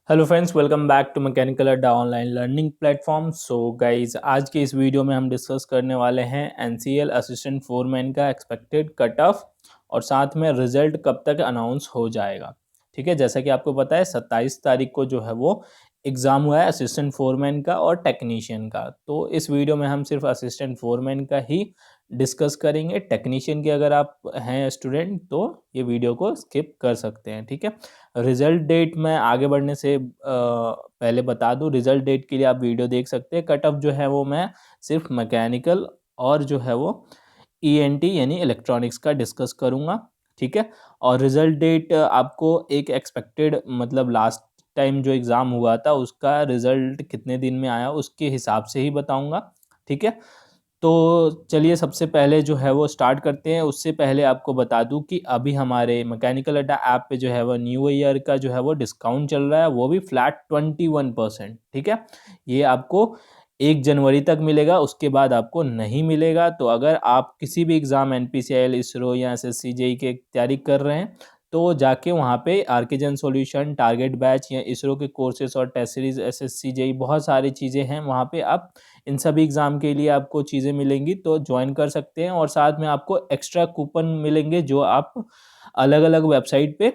Hello friends, welcome back to mechanical Adda online learning platform. So guys, आज के इस video में हम डिस्कस करने वाले हैं एनसीएल असिस्टेंट फोरमैन का एक्सपेक्टेड कट ऑफ और साथ में रिजल्ट कब तक अनाउंस हो जाएगा। ठीक है, जैसा कि आपको पता है 27 तारीख को जो है वो एग्ज़ाम हुआ है असिस्टेंट फोरमैन का और टेक्नीशियन का। तो इस वीडियो में हम सिर्फ असिस्टेंट फोरमैन का ही डिस्कस करेंगे। टेक्नीशियन के अगर आप हैं स्टूडेंट तो ये वीडियो को स्किप कर सकते हैं। ठीक है, रिजल्ट डेट मैं आगे बढ़ने से पहले बता दूं, रिजल्ट डेट के लिए आप वीडियो देख सकते हैं। कट ऑफ जो है वो मैं सिर्फ मैकेनिकल और जो है वो ईएनटी यानी इलेक्ट्रॉनिक्स का डिस्कस करूंगा। ठीक है, और रिजल्ट डेट आपको एक एक्सपेक्टेड मतलब लास्ट टाइम जो एग्ज़ाम हुआ था उसका रिजल्ट कितने दिन में आया उसके हिसाब से ही बताऊंगा। ठीक है, तो चलिए सबसे पहले जो है वो स्टार्ट करते हैं। उससे पहले आपको बता दूं कि अभी हमारे मैकेनिकल अड्डा ऐप पे जो है वो न्यू ईयर का जो है वो डिस्काउंट चल रहा है, वो भी फ्लैट 21%। ठीक है, ये आपको 1 जनवरी तक मिलेगा, उसके बाद आपको नहीं मिलेगा। तो अगर आप किसी भी एग्ज़ाम एनपीसीआईएल, इसरो या एसएससी जेई की तैयारी कर रहे हैं तो जाके वहाँ पे आर्किजन सॉल्यूशन, टारगेट बैच या इसरो के कोर्सेज और टेस्ट सीरीज, एसएससी जेई बहुत सारी चीज़ें हैं वहाँ पे। आप इन सभी एग्ज़ाम के लिए आपको चीज़ें मिलेंगी तो ज्वाइन कर सकते हैं, और साथ में आपको एक्स्ट्रा कूपन मिलेंगे जो आप अलग अलग वेबसाइट पे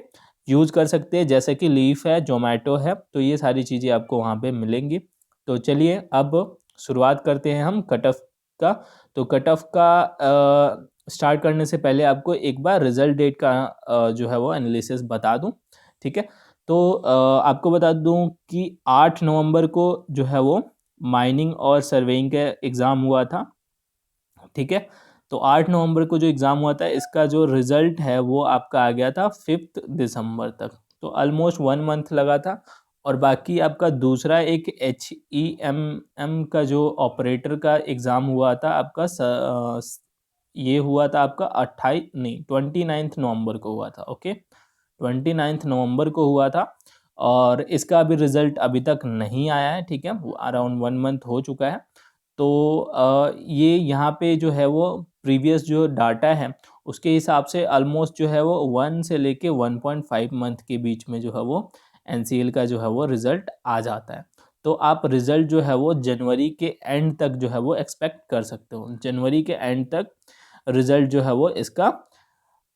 यूज़ कर सकते हैं, जैसे कि लीफ है, जोमेटो है। तो ये सारी चीज़ें आपको वहाँ पे मिलेंगी। तो चलिए अब शुरुआत करते हैं हम कट ऑफ का। तो कट ऑफ का स्टार्ट करने से पहले आपको एक बार रिजल्ट डेट का जो है वो एनालिसिस बता दूं। ठीक है, तो आपको बता दूं कि 8 नवंबर को जो है वो माइनिंग और सर्वेइंग का एग्ज़ाम हुआ था। ठीक है, तो 8 नवंबर को जो एग्ज़ाम हुआ था इसका जो रिज़ल्ट है वो आपका आ गया था 5 दिसंबर तक। तो ऑलमोस्ट 1 मंथ लगा था। और बाकी आपका दूसरा एक HEMM का जो ऑपरेटर का एग्ज़ाम हुआ था आपका ये हुआ था आपका 29 नवंबर को हुआ था। ओके, 29 नवंबर को हुआ था और इसका अभी रिज़ल्ट अभी तक नहीं आया है। ठीक है, अराउंड 1 मंथ हो चुका है। तो ये यहाँ पे जो है वो प्रीवियस जो डाटा है उसके हिसाब से ऑलमोस्ट जो है वो 1 से लेके 1.5 मंथ के बीच में जो है वो एनसीएल का जो है वो रिज़ल्ट आ जाता है। तो आप रिज़ल्ट जो है वो जनवरी के एंड तक जो है वो एक्सपेक्ट कर सकते हो। जनवरी के एंड तक रिज़ल्ट जो है वो इसका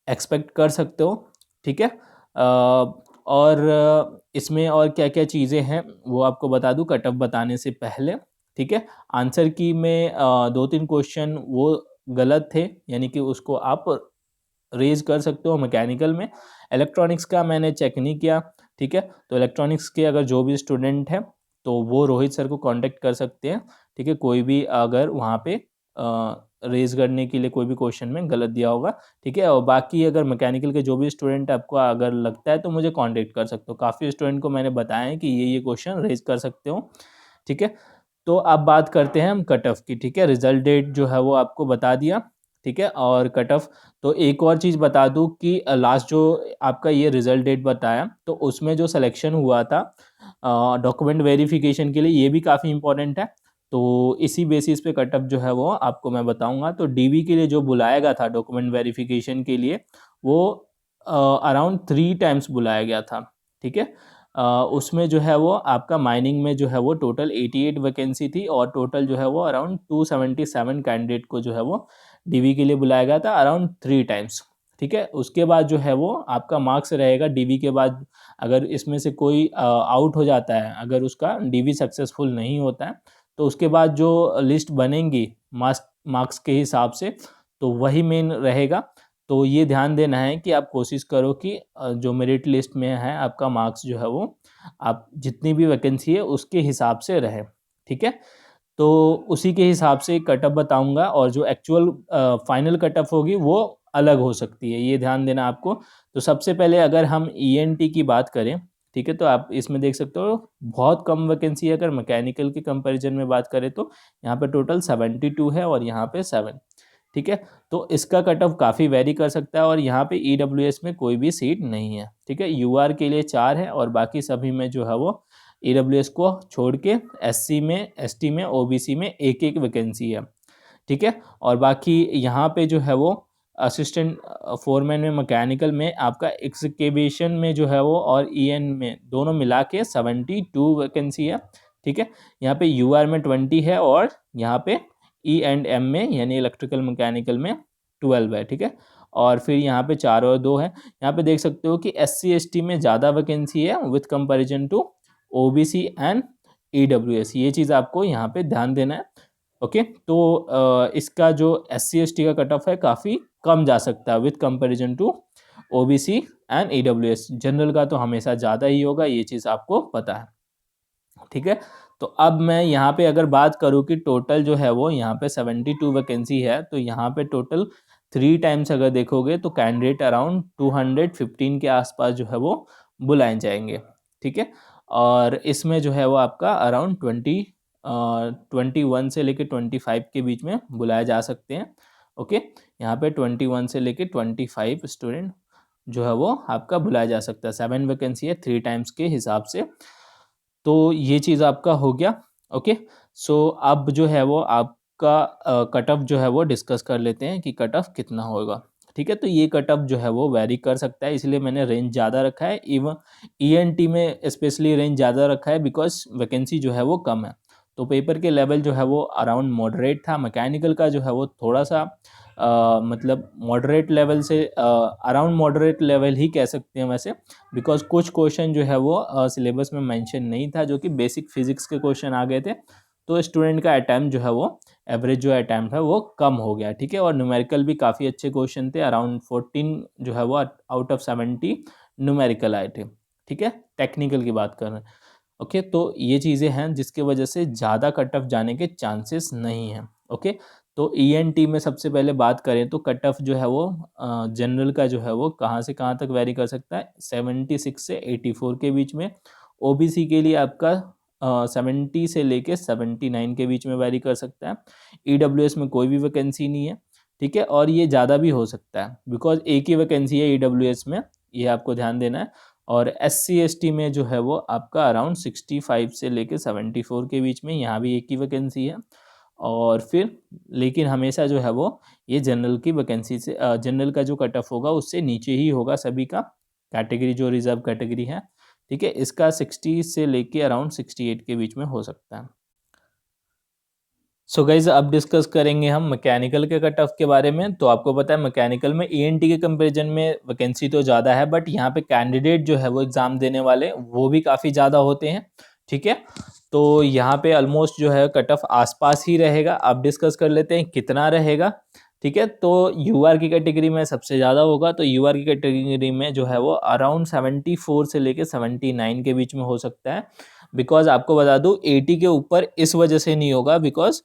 एक्सपेक्ट कर सकते हो। ठीक है, और इसमें और क्या क्या चीज़ें हैं वो आपको बता दूं कट ऑफ बताने से पहले। ठीक है, आंसर की में 2-3 क्वेश्चन वो गलत थे, यानी कि उसको आप रेज कर सकते हो मैकेनिकल में। इलेक्ट्रॉनिक्स का मैंने चेक नहीं किया। ठीक है, तो इलेक्ट्रॉनिक्स के अगर जो भी स्टूडेंट हैं तो वो रोहित सर को कांटेक्ट कर सकते हैं। ठीक है, कोई भी अगर वहाँ पे रेज करने के लिए कोई भी क्वेश्चन में गलत दिया होगा। ठीक है, और बाकी अगर मैकेनिकल के जो भी स्टूडेंट आपको अगर लगता है तो मुझे कांटेक्ट कर सकते हो। काफ़ी स्टूडेंट को मैंने बताया है कि ये क्वेश्चन रेज कर सकते हो। ठीक है, तो अब बात करते हैं हम कट ऑफ की। ठीक है, रिजल्ट डेट जो है वो आपको बता दिया। ठीक है, और कट ऑफ, तो एक और चीज़ बता दूं कि लास्ट जो आपका ये रिजल्ट डेट बताया तो उसमें जो सिलेक्शन हुआ था डॉक्यूमेंट वेरिफिकेशन के लिए, ये भी काफ़ी इंपॉर्टेंट है। तो इसी बेसिस पे कट ऑफ जो है वो आपको मैं बताऊंगा। तो डीवी के लिए जो बुलाया गया था डॉक्यूमेंट वेरिफिकेशन के लिए, वो अराउंड 3 टाइम्स बुलाया गया था। ठीक है, उसमें जो है वो आपका माइनिंग में जो है वो टोटल 88 वैकेंसी थी और टोटल जो है वो अराउंड 277 कैंडिडेट को जो है वो डीवी के लिए बुलाया गया था अराउंड 3 टाइम्स। ठीक है, उसके बाद जो है वो आपका मार्क्स रहेगा डीवी के बाद। अगर इसमें से कोई आउट हो जाता है, अगर उसका डीवी सक्सेसफुल नहीं होता है, तो उसके बाद जो लिस्ट बनेंगी मार्क्स के हिसाब से तो वही मेन रहेगा। तो ये ध्यान देना है कि आप कोशिश करो कि जो मेरिट लिस्ट में है आपका मार्क्स जो है वो आप जितनी भी वैकेंसी है उसके हिसाब से रहे। ठीक है, तो उसी के हिसाब से कट ऑफ बताऊंगा और जो एक्चुअल फाइनल कट ऑफ होगी वो अलग हो सकती है, ये ध्यान देना आपको। तो सबसे पहले अगर हम ईएनटी की बात करें, ठीक है, तो आप इसमें देख सकते हो बहुत कम वैकेंसी है। अगर मैकेनिकल के कंपैरिजन में बात करें तो यहाँ पे टोटल 72 है और यहाँ पे 7। ठीक है, तो इसका कट ऑफ काफ़ी वेरी कर सकता है और यहाँ पे ईडब्ल्यूएस में कोई भी सीट नहीं है। ठीक है, यूआर के लिए 4 है और बाकी सभी में जो है वो ईडब्ल्यूएस को छोड़ के एससी में, एसटी में, ओबीसी में एक एक वैकेंसी है। ठीक है, और बाकी यहाँ पे जो है वो असिस्टेंट फोरमैन में मैकेनिकल में आपका एक्सकेवेशन में जो है वो और EN में दोनों मिला के 72 वैकेंसी है, ठीक है। यहाँ पे UR में 20 है और यहाँ पे E&M में यानी इलेक्ट्रिकल मैकेनिकल में 12 है, ठीक है। और फिर यहाँ पे 4 और 2 है। यहाँ पे देख सकते हो कि SC ST में ज़्यादा वैकेंसी है with comparison to OBC and EWS, ये चीज़ आपको यहाँ पे ध्यान देना है। ओके, तो इसका जो SC ST का कट ऑफ है काफ़ी कम जा सकता है with comparison to OBC and EWS। General का तो हमेशा ज़्यादा ही होगा, ये चीज़ आपको पता है, ठीक है। तो अब मैं यहाँ पे अगर बात करूँ कि टोटल जो है वो यहाँ पे 72 वैकेंसी है, तो यहाँ पे टोटल 3 टाइम्स अगर देखोगे तो कैंडिडेट अराउंड 215 के आसपास जो है वो बुलाए जाएंगे, ठीक है। और इसमें जो है वो आपका अराउंड 21 से लेके 25 के बीच में बुलाए जा सकते हैं। ओके, यहाँ पे 21 से लेके 25 स्टूडेंट जो है वो आपका बुलाया जा सकता है। 7 वैकेंसी है 3 टाइम्स के हिसाब से, तो ये चीज़ आपका हो गया। ओके, सो अब जो है वो आपका कट ऑफ जो है वो डिस्कस कर लेते हैं कि कट ऑफ कितना होगा, ठीक है। तो ये कट ऑफ जो है वो वेरी कर सकता है, इसलिए मैंने रेंज ज़्यादा रखा है। इवन ENT में स्पेशली रेंज ज़्यादा रखा है बिकॉज वैकेंसी जो है वो कम है। तो पेपर के लेवल जो है वो अराउंड मॉडरेट था। मैकेनिकल का जो है वो थोड़ा सा मतलब मॉडरेट लेवल से अराउंड मॉडरेट लेवल ही कह सकते हैं वैसे, बिकॉज कुछ क्वेश्चन जो है वो सिलेबस में मेंशन नहीं था, जो कि बेसिक फिजिक्स के क्वेश्चन आ गए थे। तो स्टूडेंट का अटैम्प्ट जो है वो एवरेज जो अटैम्प्ट है वो कम हो गया, ठीक है। और न्यूमेरिकल भी काफ़ी अच्छे क्वेश्चन थे, अराउंड 14 जो है वो आउट ऑफ 70 न्यूमेरिकल आए थे, ठीक है। टेक्निकल की बात कर रहे हैं। ओके, तो ये चीज़ें हैं जिसके वजह से ज़्यादा कट ऑफ जाने के चांसेस नहीं हैं। ओके, तो ENT में सबसे पहले बात करें तो कट ऑफ जो है वो जनरल का जो है वो कहाँ से कहाँ तक वेरी कर सकता है, 76 से 84 के बीच में। OBC के लिए आपका 70 से लेके 79 के बीच में वेरी कर सकता है। EWS में कोई भी वैकेंसी नहीं है, ठीक है। और ये ज़्यादा भी हो सकता है बिकॉज एक ही वैकेंसी है EWS में, ये आपको ध्यान देना है। और SC ST में जो है वो आपका अराउंड 65 से लेके 74 के बीच में, यहाँ भी एक ही वैकेंसी है। और फिर लेकिन हमेशा जो है वो ये जनरल की वैकेंसी से जनरल का जो कट ऑफ होगा उससे नीचे ही होगा सभी का, कैटेगरी जो रिजर्व कैटेगरी है, ठीक है। इसका 60 से लेके अराउंड 68 के बीच में हो सकता है। सो गाइज अब डिस्कस करेंगे हम मैकेनिकल के कट ऑफ के बारे में। तो आपको पता है मैकेनिकल में ENT के कंपैरिजन में वैकेंसी तो ज़्यादा है, बट यहाँ पे कैंडिडेट जो है वो एग्ज़ाम देने वाले वो भी काफ़ी ज़्यादा होते हैं, ठीक है। तो यहाँ पे ऑलमोस्ट जो है कट ऑफ आसपास ही रहेगा। अब डिस्कस कर लेते हैं कितना रहेगा, ठीक है। तो UR की कैटेगरी में सबसे ज़्यादा होगा, तो UR की कैटेगरी में जो है वो अराउंड 74 से लेके 79 के बीच में हो सकता है। बिकॉज आपको बता दूं 80 के ऊपर इस वजह से नहीं होगा बिकॉज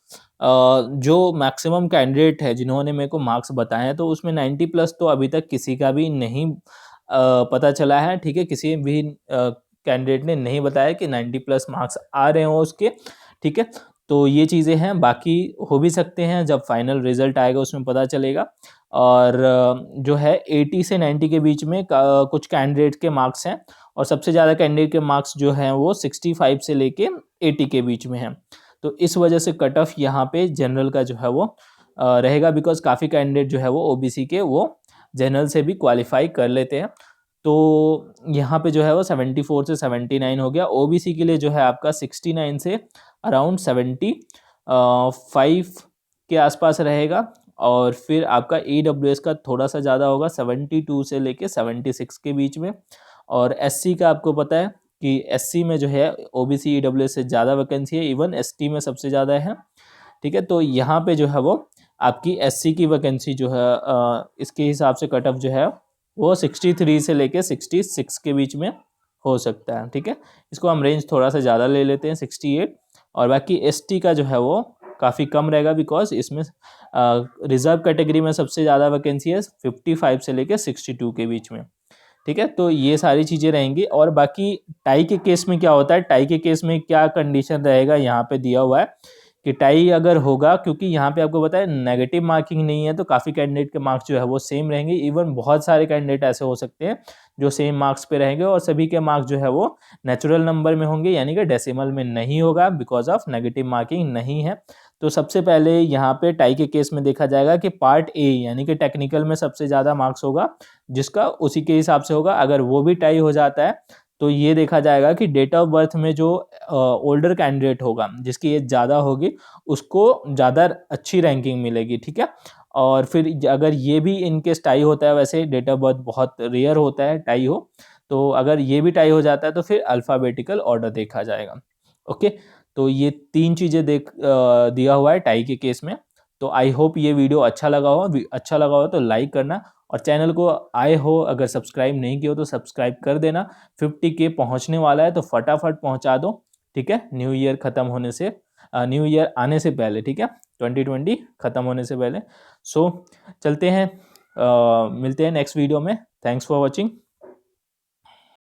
जो मैक्सिमम कैंडिडेट है जिन्होंने मेरे को मार्क्स बताए हैं तो उसमें 90 प्लस तो अभी तक किसी का भी नहीं पता चला है, ठीक है। किसी भी कैंडिडेट ने नहीं बताया कि 90 प्लस मार्क्स आ रहे हों उसके, ठीक है। तो ये चीज़ें हैं, बाकी हो भी सकते हैं, जब फाइनल रिजल्ट आएगा उसमें पता चलेगा। और जो है 80 से 90 के बीच में कुछ कैंडिडेट के मार्क्स हैं, और सबसे ज़्यादा कैंडिडेट के मार्क्स जो हैं वो 65 से लेके 80 के बीच में हैं। तो इस वजह से कट ऑफ यहाँ पे जनरल का जो है वो रहेगा, बिकॉज काफ़ी कैंडिडेट जो है वो OBC के वो जनरल से भी क्वालिफाई कर लेते हैं। तो यहाँ पे जो है वो 74 से 79 हो गया। OBC के लिए जो है आपका 69 से अराउंड 75 के आसपास रहेगा। और फिर आपका EWS का थोड़ा सा ज़्यादा होगा, 72 से लेके 76 के बीच में। और SC का आपको पता है कि SC में जो है OBC EWS से ज़्यादा वैकेंसी है, इवन ST में सबसे ज़्यादा है, ठीक है। तो यहाँ पे जो है वो आपकी SC की वैकेंसी जो है इसके हिसाब से कट ऑफ जो है वो 63 से लेके 66 के बीच में हो सकता है, ठीक है। इसको हम रेंज थोड़ा सा ज़्यादा ले लेते हैं 68। और बाकी ST का जो है वो काफ़ी कम रहेगा बिकॉज इसमें रिजर्व कैटेगरी में सबसे ज़्यादा वैकेंसी है 55 से लेके 62 के बीच में, ठीक है। तो ये सारी चीज़ें रहेंगी। और बाकी टाई के केस में क्या होता है, टाई के केस में क्या कंडीशन रहेगा यहाँ पे दिया हुआ है कि टाई अगर होगा, क्योंकि यहाँ पे आपको पता है नेगेटिव मार्किंग नहीं है, तो काफ़ी कैंडिडेट के मार्क्स जो है वो सेम रहेंगे। इवन बहुत सारे कैंडिडेट ऐसे हो सकते हैं जो सेम मार्क्स पे रहेंगे और सभी के मार्क्स जो है वो नेचुरल नंबर में होंगे, यानी कि डेसिमल में नहीं होगा, बिकॉज ऑफ नेगेटिव मार्किंग नहीं है। तो सबसे पहले यहाँ पे टाई के केस में देखा जाएगा कि पार्ट ए यानी कि टेक्निकल में सबसे ज़्यादा मार्क्स होगा जिसका, उसी के हिसाब से होगा। अगर वो भी टाई हो जाता है तो ये देखा जाएगा कि डेट ऑफ बर्थ में जो ओल्डर कैंडिडेट होगा जिसकी एज ज़्यादा होगी उसको ज़्यादा अच्छी रैंकिंग मिलेगी, ठीक है। और फिर अगर ये भी इनकेस टाई होता है, वैसे डेट ऑफ बर्थ बहुत रेयर होता है टाई हो, तो अगर ये भी टाई हो जाता है तो फिर अल्फ़ाबेटिकल ऑर्डर देखा जाएगा। ओके, तो ये 3 चीज़ें दिया हुआ है टाई के केस में। तो आई होप ये वीडियो अच्छा लगा हो तो लाइक करना, और चैनल को आए हो अगर सब्सक्राइब नहीं किया हो तो सब्सक्राइब कर देना। 50K पहुंचने वाला है तो फटाफट पहुंचा दो, ठीक है। न्यू ईयर ख़त्म होने से, न्यू ईयर आने से पहले, ठीक है, 2020 ख़त्म होने से पहले। सो चलते हैं, मिलते हैं नेक्स्ट वीडियो में। Thanks for watching.